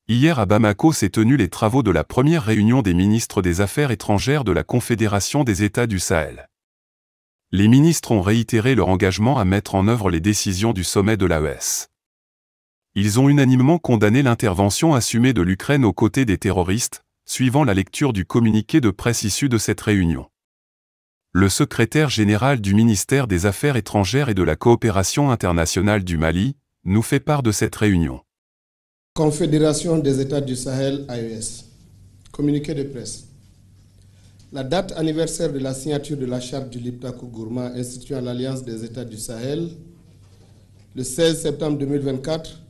Hier à Bamako s'est tenus les travaux de la première réunion des ministres des Affaires étrangères de la Confédération des États du Sahel. Les ministres ont réitéré leur engagement à mettre en œuvre les décisions du sommet de l'AES. Ils ont unanimement condamné l'intervention assumée de l'Ukraine aux côtés des terroristes, suivant la lecture du communiqué de presse issu de cette réunion. Le secrétaire général du ministère des Affaires étrangères et de la coopération internationale du Mali nous fait part de cette réunion. Confédération des États du Sahel, AES. Communiqué de presse. La date anniversaire de la signature de la charte du Liptako-Gourma instituant l'Alliance des États du Sahel, le 16 septembre 2024,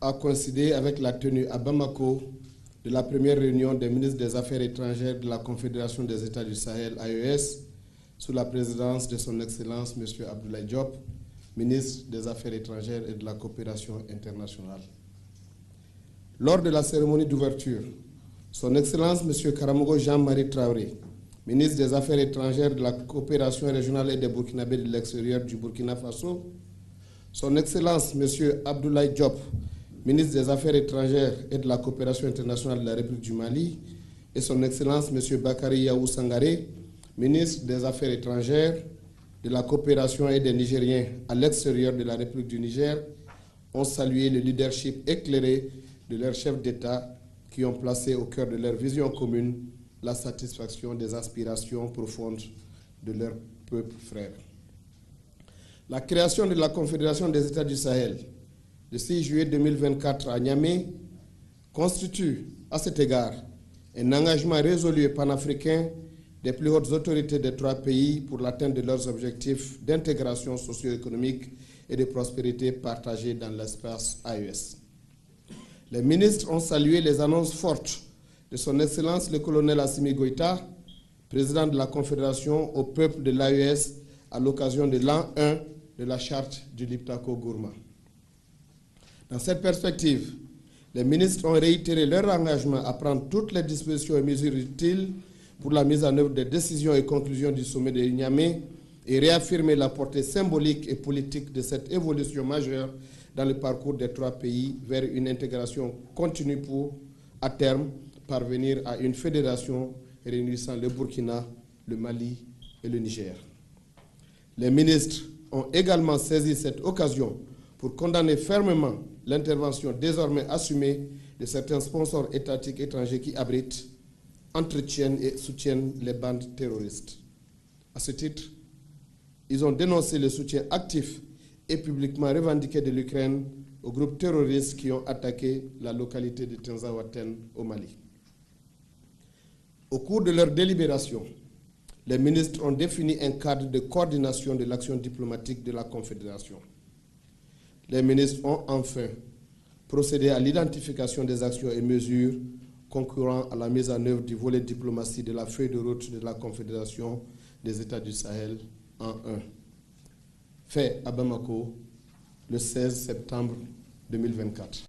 a coïncidé avec la tenue à Bamako de la première réunion des ministres des Affaires étrangères de la Confédération des États du Sahel, AES, sous la présidence de son Excellence M. Abdoulaye Diop, ministre des Affaires étrangères et de la coopération internationale. Lors de la cérémonie d'ouverture, son Excellence M. Karamogo Jean-Marie Traoré, ministre des Affaires étrangères de la coopération régionale et des Burkinabés de l'extérieur du Burkina Faso, son Excellence M. Abdoulaye Diop, ministre des Affaires étrangères et de la coopération internationale de la République du Mali, et son Excellence M. Bakary Yahou Sangaré, ministre des Affaires étrangères, de la coopération et des Nigériens à l'extérieur de la République du Niger, ont salué le leadership éclairé de leurs chefs d'État qui ont placé au cœur de leur vision commune la satisfaction des aspirations profondes de leur peuple frère. La création de la Confédération des États du Sahel, le 6 juillet 2024 à Niamey, constitue à cet égard un engagement résolu et panafricain des plus hautes autorités des trois pays pour l'atteinte de leurs objectifs d'intégration socio-économique et de prospérité partagée dans l'espace AES. Les ministres ont salué les annonces fortes de son Excellence le colonel Assimi Goïta, président de la Confédération au peuple de l'AES à l'occasion de l'an 1 de la charte du Liptako-Gourma. Dans cette perspective, les ministres ont réitéré leur engagement à prendre toutes les dispositions et mesures utiles pour la mise en œuvre des décisions et conclusions du sommet de Niamey et réaffirmer la portée symbolique et politique de cette évolution majeure dans le parcours des trois pays vers une intégration continue pour, à terme, parvenir à une fédération réunissant le Burkina, le Mali et le Niger. Les ministres ont également saisi cette occasion pour condamner fermement l'intervention désormais assumée de certains sponsors étatiques étrangers qui abritent, entretiennent et soutiennent les bandes terroristes. À ce titre, ils ont dénoncé le soutien actif et publiquement revendiqué de l'Ukraine aux groupes terroristes qui ont attaqué la localité de Tinzaouaten au Mali. Au cours de leur délibération, les ministres ont défini un cadre de coordination de l'action diplomatique de la Confédération. Les ministres ont enfin procédé à l'identification des actions et mesures concourant à la mise en œuvre du volet diplomatie de la feuille de route de la Confédération des États du Sahel en 1. Fait à Bamako le 16 septembre 2024.